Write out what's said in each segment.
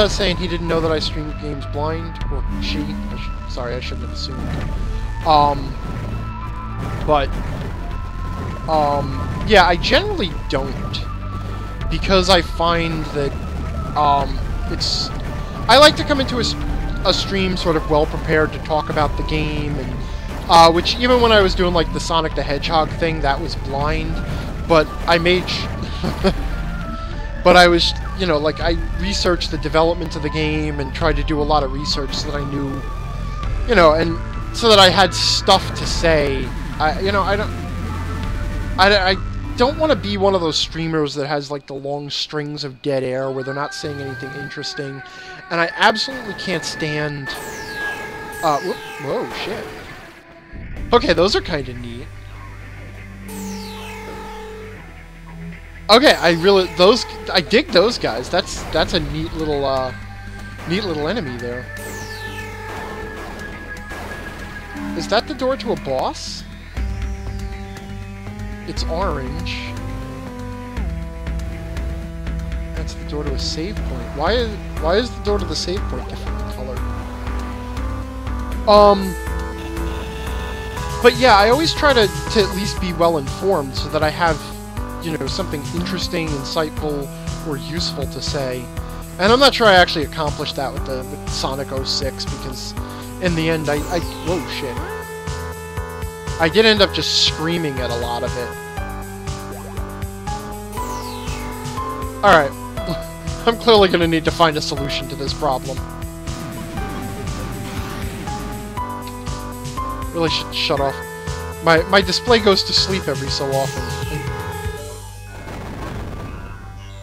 saying he didn't know that I streamed games blind, or she. Sorry, I shouldn't have assumed. Yeah, I generally don't, because I find that, I like to come into a stream sort of well prepared to talk about the game, and, which even when I was doing, like, the Sonic the Hedgehog thing, that was blind, but I made, but I was, you know, like, I researched the development of the game and tried to do a lot of research so that I knew, you know, and so that I had stuff to say. I don't want to be one of those streamers that has, like, the long strings of dead air where they're not saying anything interesting, and I absolutely can't stand, whoa, shit. Okay, those are kind of neat. Okay, I dig those guys. That's a neat little enemy there. Is that the door to a boss? It's orange. That's the door to a save point. Why is the door to the save point different in color? But yeah, I always try to at least be well informed so that I have, you know, something interesting, insightful, or useful to say. And I'm not sure I actually accomplished that with Sonic 06, because in the end whoa, shit. I did end up just screaming at a lot of it. Alright. I'm clearly gonna need to find a solution to this problem. Really should shut off. My display goes to sleep every so often.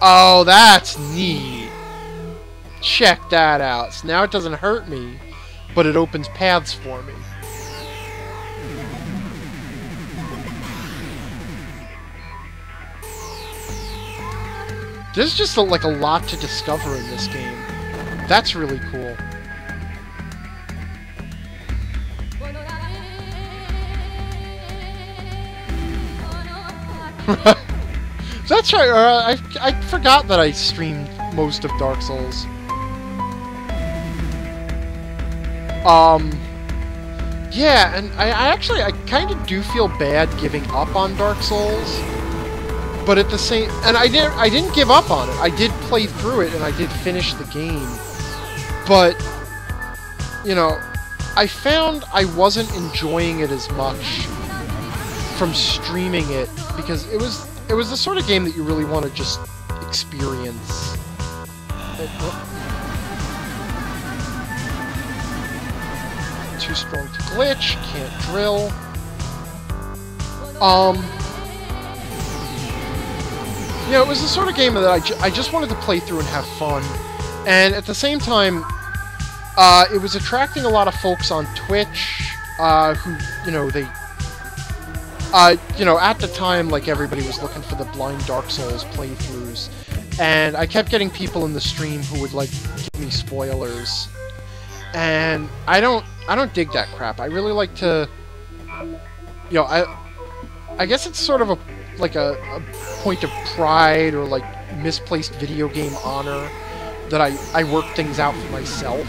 Oh, that's neat. Check that out. So now it doesn't hurt me, but it opens paths for me. There's just like a lot to discover in this game. That's really cool. That's right. I forgot that I streamed most of Dark Souls. Yeah, and I kind of do feel bad giving up on Dark Souls. But at the same, and I didn't give up on it. I did play through it and I did finish the game. But, you know, I found I wasn't enjoying it as much from streaming it, because it was the sort of game that you really want to just experience. Too strong to glitch, can't drill. You know, it was the sort of game that I just wanted to play through and have fun. And at the same time, it was attracting a lot of folks on Twitch, who, you know, you know, at the time, like, everybody was looking for the blind Dark Souls playthroughs. And I kept getting people in the stream who would, like, give me spoilers. And I don't dig that crap. I really like to, you know, I guess it's sort of a point of pride, or like misplaced video game honor, that I work things out for myself,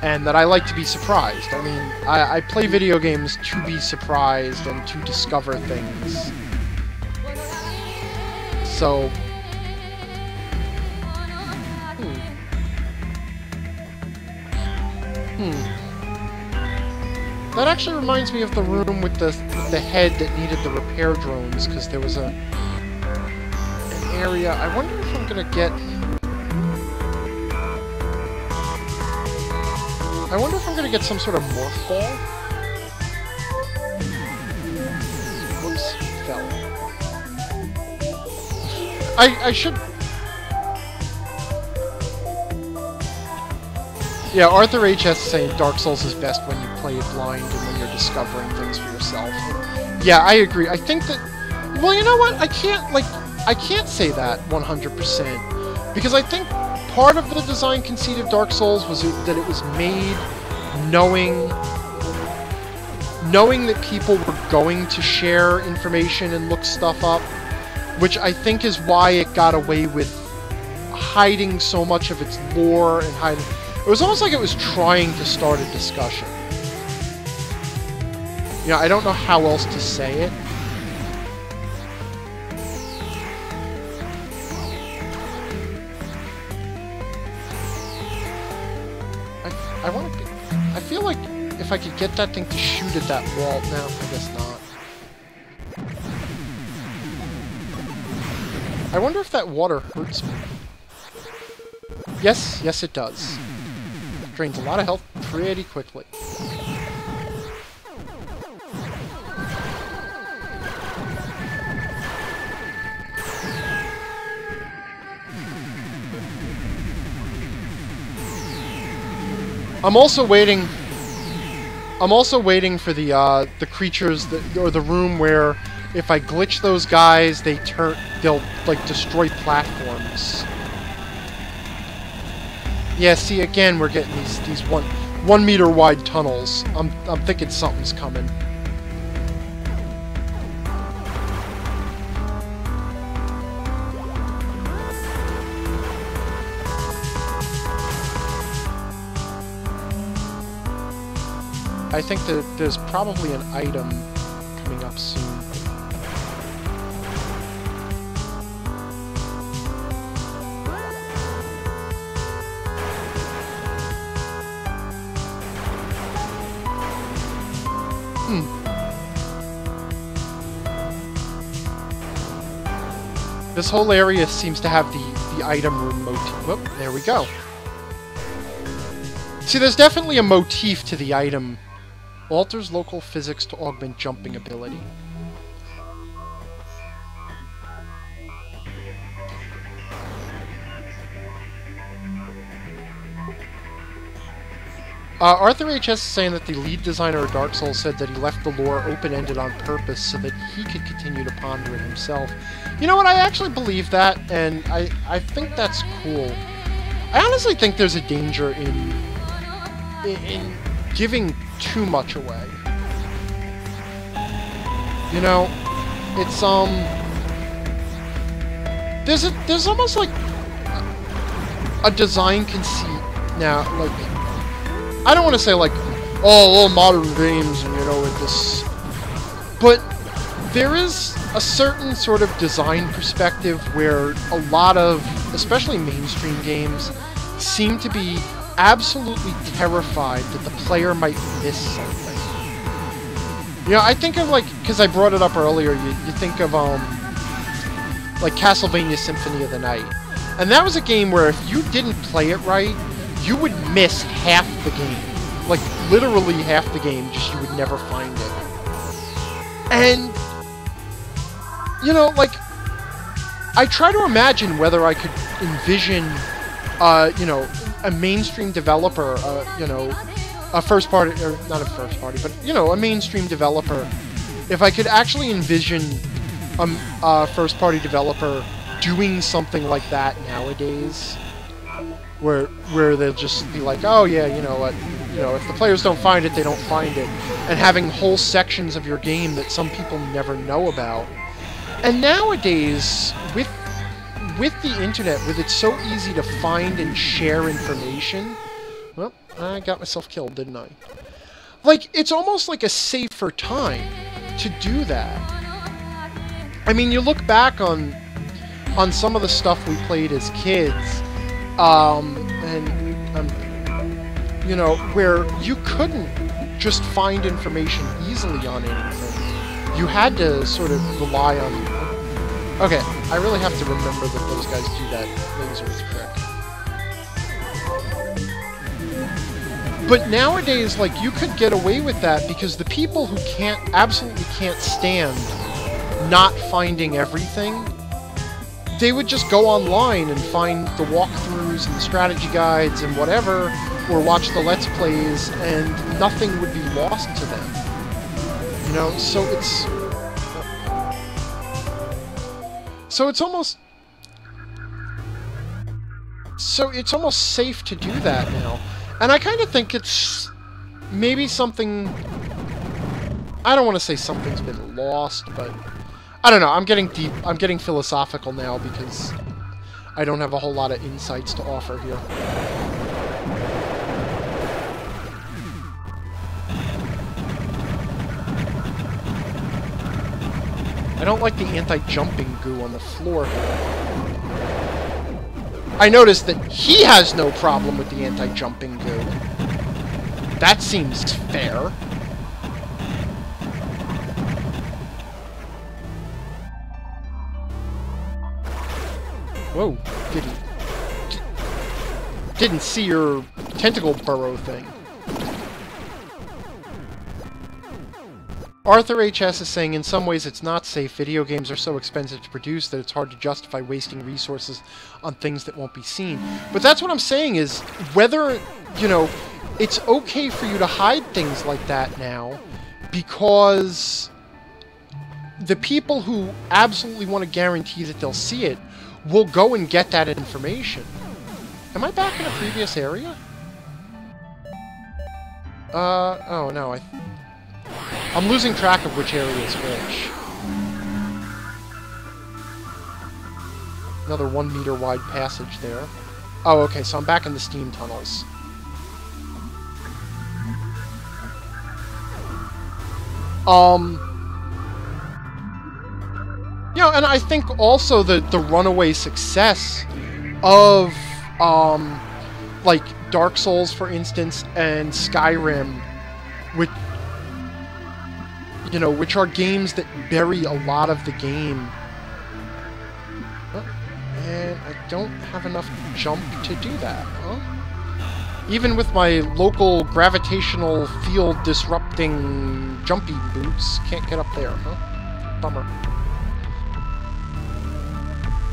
and that I like to be surprised. I mean, I play video games to be surprised and to discover things. So, That actually reminds me of the room with the head that needed the repair drones, because there was an area. I wonder if I'm gonna get. I wonder if I'm gonna get some sort of morph ball. Whoops, fell. I should. Yeah, Arthur H.S. is saying Dark Souls is best when you play it blind and when you're discovering things for yourself. And yeah, I agree. I think that... Well, you know what? I can't say that 100%. Because I think part of the design conceit of Dark Souls was that it was made knowing that people were going to share information and look stuff up, which I think is why it got away with hiding so much of its lore and hiding... It was almost like it was trying to start a discussion. You know, I don't know how else to say it. I want to... I feel like if I could get that thing to shoot at that wall... No, I guess not. I wonder if that water hurts me. Yes, yes it does. Drains a lot of health pretty quickly. I'm also waiting for the creatures that, or the room where if I glitch those guys, they'll like destroy platforms. Yeah, see again we're getting these 1 meter wide tunnels. I'm thinking something's coming. I think that there's probably an item coming up soon. This whole area seems to have the item room motif. Whoop, there we go. See, there's definitely a motif to the item. Alters local physics to augment jumping ability. Arthur H.S. is saying that the lead designer of Dark Souls said that he left the lore open-ended on purpose so that he could continue to ponder it himself. You know what, I actually believe that, and I think that's cool. I honestly think there's a danger in giving too much away. You know, it's, there's almost like a design conceit now, like, I don't want to say like, oh, all modern games, and you know, with this, but there is a certain sort of design perspective where a lot of, especially mainstream games, seem to be absolutely terrified that the player might miss something. You know, I think of like, because I brought it up earlier, you think of like Castlevania Symphony of the Night, and that was a game where if you didn't play it right, you would miss half the game. Like, literally half the game, just you would never find it. And, you know, like, I try to imagine whether I could envision, you know, a mainstream developer, you know, a first party, or not a first party, but, you know, a mainstream developer, if I could actually envision a first party developer doing something like that nowadays, where they'll just be like, oh yeah, you know what, you know, if the players don't find it, they don't find it, and having whole sections of your game that some people never know about. And nowadays, with the internet, with it's so easy to find and share information, well, I got myself killed, didn't I? Like, it's almost like a safer time to do that. I mean, you look back on some of the stuff we played as kids, you know, where you couldn't just find information easily on anything. You had to sort of rely on... Okay, I really have to remember that those guys do that laser trick. But nowadays, like, you could get away with that because the people who absolutely can't stand not finding everything, they would just go online and find the walkthroughs and the strategy guides and whatever, or watch the Let's Plays, and nothing would be lost to them. You know, so it's almost safe to do that now. And I kind of think it's maybe something, I don't want to say something's been lost, but I don't know, I'm getting deep, I'm getting philosophical now because I don't have a whole lot of insights to offer here. I don't like the anti-jumping goo on the floor. I noticed that he has no problem with the anti-jumping goo. That seems fair. Whoa, didn't see your tentacle burrow thing. Arthur HS is saying, in some ways it's not safe. Video games are so expensive to produce that it's hard to justify wasting resources on things that won't be seen. But that's what I'm saying is, whether, you know, it's okay for you to hide things like that now, because the people who absolutely want to guarantee that they'll see it will go and get that information. Am I back in a previous area? Oh no, I'm losing track of which area is which. Another 1 meter wide passage there. Oh, okay, so I'm back in the steam tunnels. You know, and I think also the runaway success of, like, Dark Souls, for instance, and Skyrim, which, you know, which are games that bury a lot of the game. Oh, and I don't have enough jump to do that, huh? Even with my local gravitational field disrupting jumpy boots, can't get up there, huh? Bummer.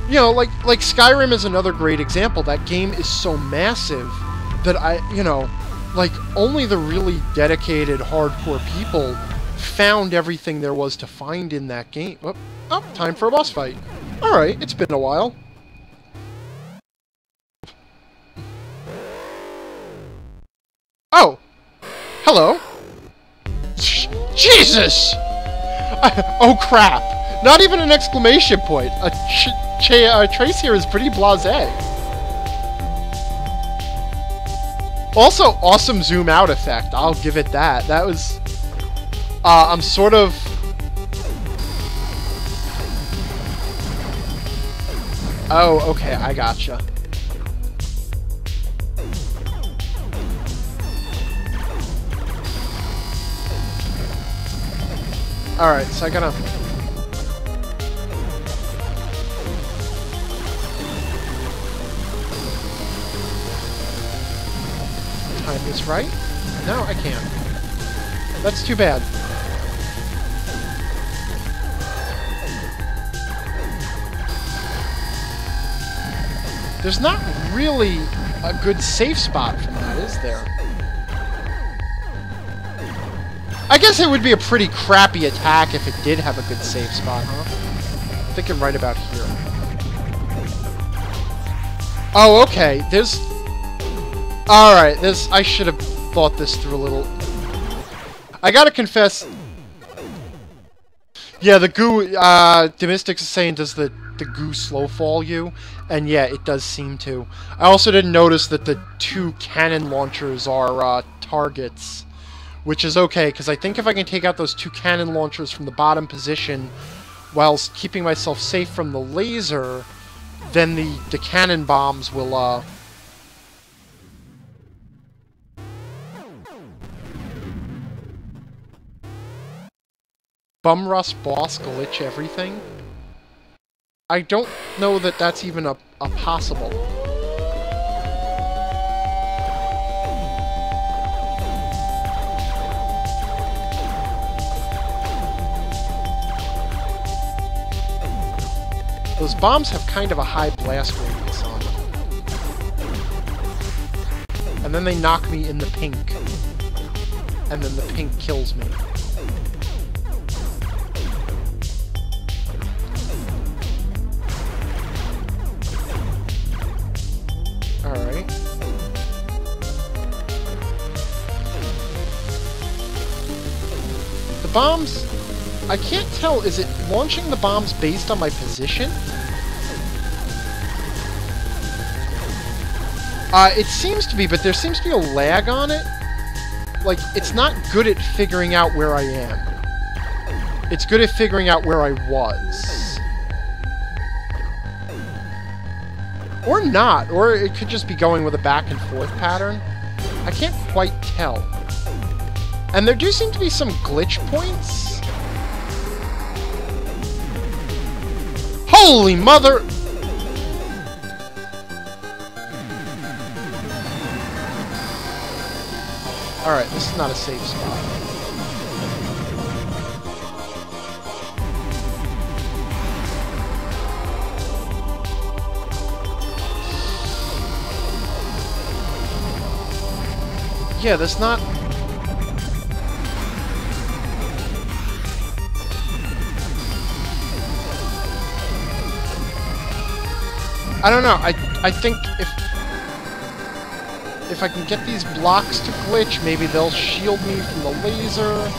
You know, like Skyrim is another great example. That game is so massive that you know, like, only the really dedicated, hardcore people found everything there was to find in that game. Oh, time for a boss fight. Alright, it's been a while. Oh! Hello! Jesus! Oh crap! Not even an exclamation point! Trace here is pretty blasé. Also, awesome zoom out effect. I'll give it that. That was... I'm sort of... Oh, okay, I gotcha. Alright, so I gotta... time this right? No, I can't. That's too bad. There's not really a good safe spot from that, is there? I guess it would be a pretty crappy attack if it did have a good safe spot, huh? I'm thinking right about here. Oh, okay. There's... Alright, I should have thought this through a little. I gotta confess... Yeah, the goo, Demystics is saying, does the goo slow fall you? And yeah, it does seem to. I also didn't notice that the 2 cannon launchers are, targets. Which is okay, because I think if I can take out those 2 cannon launchers from the bottom position, whilst keeping myself safe from the laser, then the cannon bombs will, Bumrust boss glitch everything? I don't know that that's even a possible. Those bombs have kind of a high blast radius on them. And then they knock me in the pink. And then the pink kills me. Alright. The bombs... I can't tell, is it launching the bombs based on my position? It seems to be, but there seems to be a lag on it. Like, it's not good at figuring out where I am. It's good at figuring out where I was. Or not, or it could just be going with a back and forth pattern. I can't quite tell. And there do seem to be some glitch points. Holy mother! Alright, this is not a safe spot. Yeah, that's not... I don't know, I think if I can get these blocks to glitch, maybe they'll shield me from the laser.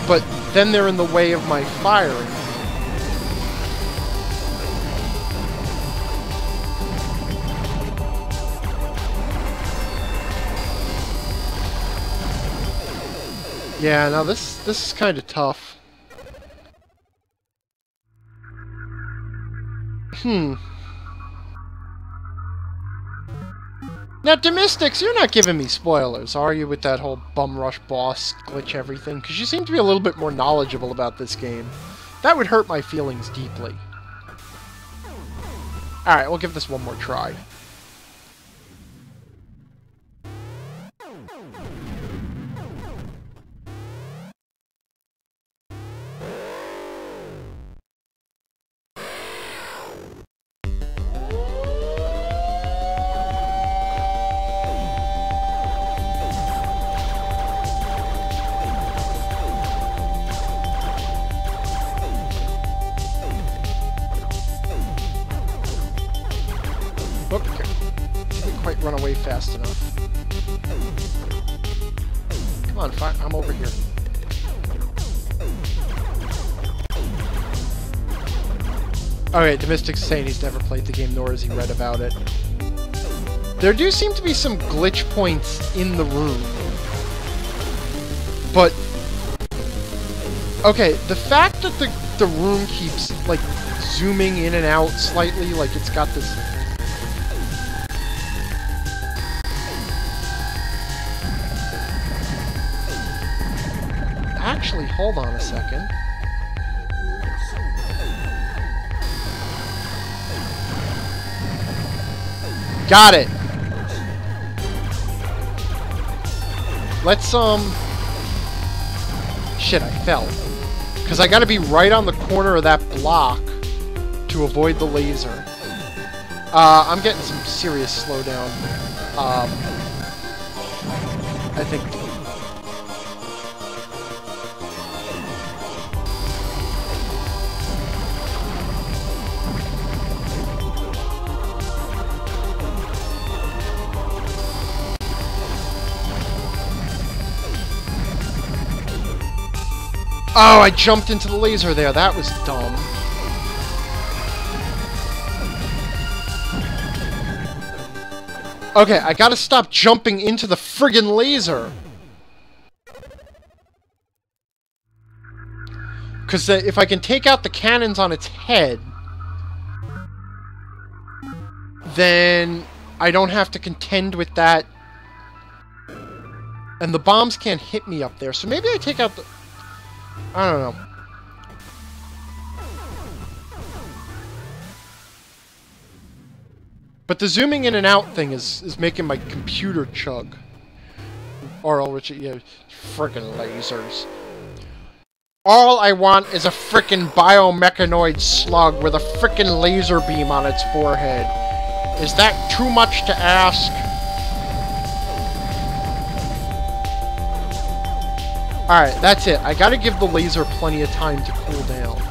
But then they're in the way of my firing. Yeah, now this is kind of tough. Now, Domestics, you're not giving me spoilers, are you, with that whole bum rush boss glitch everything? Because you seem to be a little bit more knowledgeable about this game. That would hurt my feelings deeply. Alright, we'll give this one more try. Quite run away fast enough. Come on, I'm over here. Alright, Domestic's saying he's never played the game, nor has he read about it. There do seem to be some glitch points in the room. But... okay, the fact that the room keeps, like, zooming in and out slightly, like it's got this... Actually, hold on a second. Got it! Let's, shit, I fell. Because I gotta be right on the corner of that block to avoid the laser. I'm getting some serious slowdown. I think... oh, I jumped into the laser there. That was dumb. Okay, I gotta stop jumping into the friggin' laser. Because if I can take out the cannons on its head, then I don't have to contend with that. And the bombs can't hit me up there. So maybe I take out the... I don't know. But the zooming in and out thing is making my computer chug. Or Richard, yeah, frickin' lasers. All I want is a frickin' biomechanoid slug with a frickin' laser beam on its forehead. Is that too much to ask? Alright, that's it. I gotta give the laser plenty of time to cool down.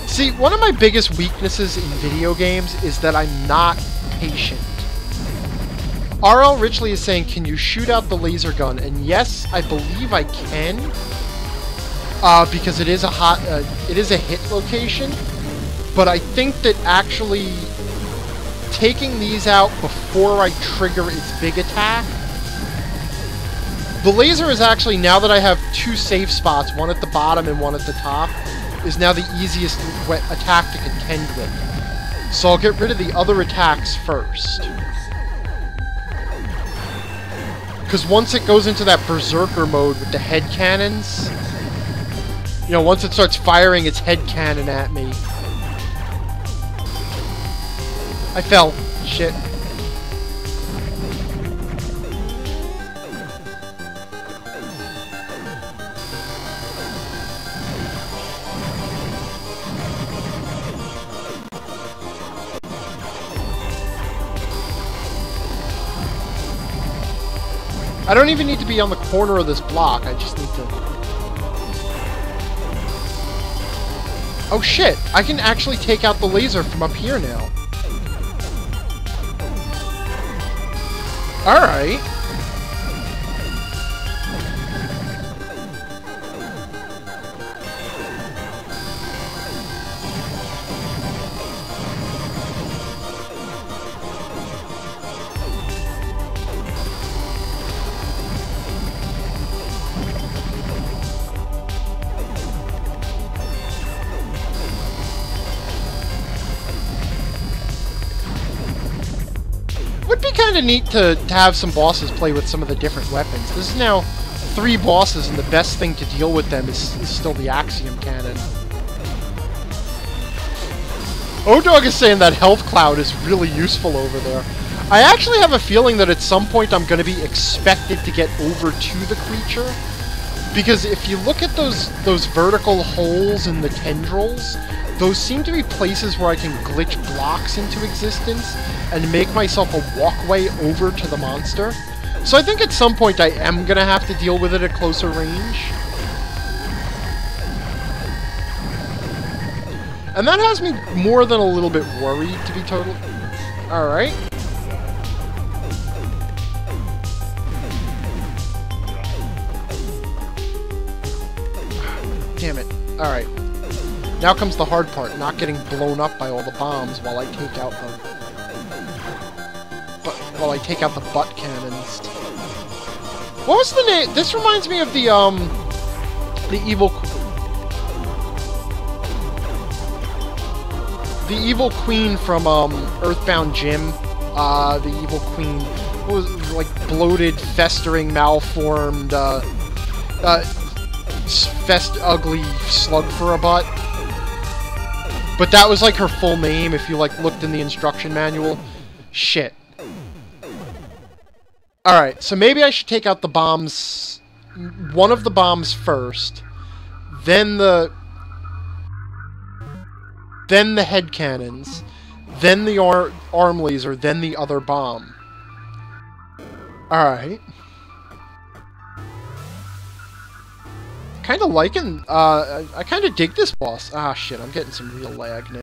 See, one of my biggest weaknesses in video games is that I'm not patient. RL Richley is saying, can you shoot out the laser gun? And yes, I believe I can. because it is a hit location. But I think that actually taking these out before I trigger its big attack. The laser is actually, now that I have two safe spots, one at the bottom and one at the top, is now the easiest attack to contend with. So I'll get rid of the other attacks first. Because once it goes into that berserker mode with the head cannons, you know, once it starts firing its head cannon at me. I fell. Shit. I don't even need to be on the corner of this block, I just need to... Oh shit! I can actually take out the laser from up here now. Alright. Would be kind of neat to have some bosses play with some of the different weapons. This is now 3 bosses, and the best thing to deal with them is still the Axiom Cannon. O-Dog is saying that health cloud is really useful over there. I actually have a feeling that at some point I'm going to be expected to get over to the creature. Because if you look at those vertical holes in the tendrils, those seem to be places where I can glitch blocks into existence and make myself a walkway over to the monster. So I think at some point I am going to have to deal with it at closer range. And that has me more than a little bit worried, to be totally... Alright. Damn it. Alright. Now comes the hard part, not getting blown up by all the bombs while I take out the butt cannons. What was the name? This reminds me of the evil queen from Earthbound Jim. The evil queen, what was it, like bloated, festering, malformed, ugly slug for a butt. But that was like her full name if you like looked in the instruction manual. Shit. Alright, so maybe I should take out the bombs, one of the bombs first, then the head cannons, then the arm laser, then the other bomb. Alright. Kinda liking, I kinda dig this boss. Ah shit, I'm getting some real lag now.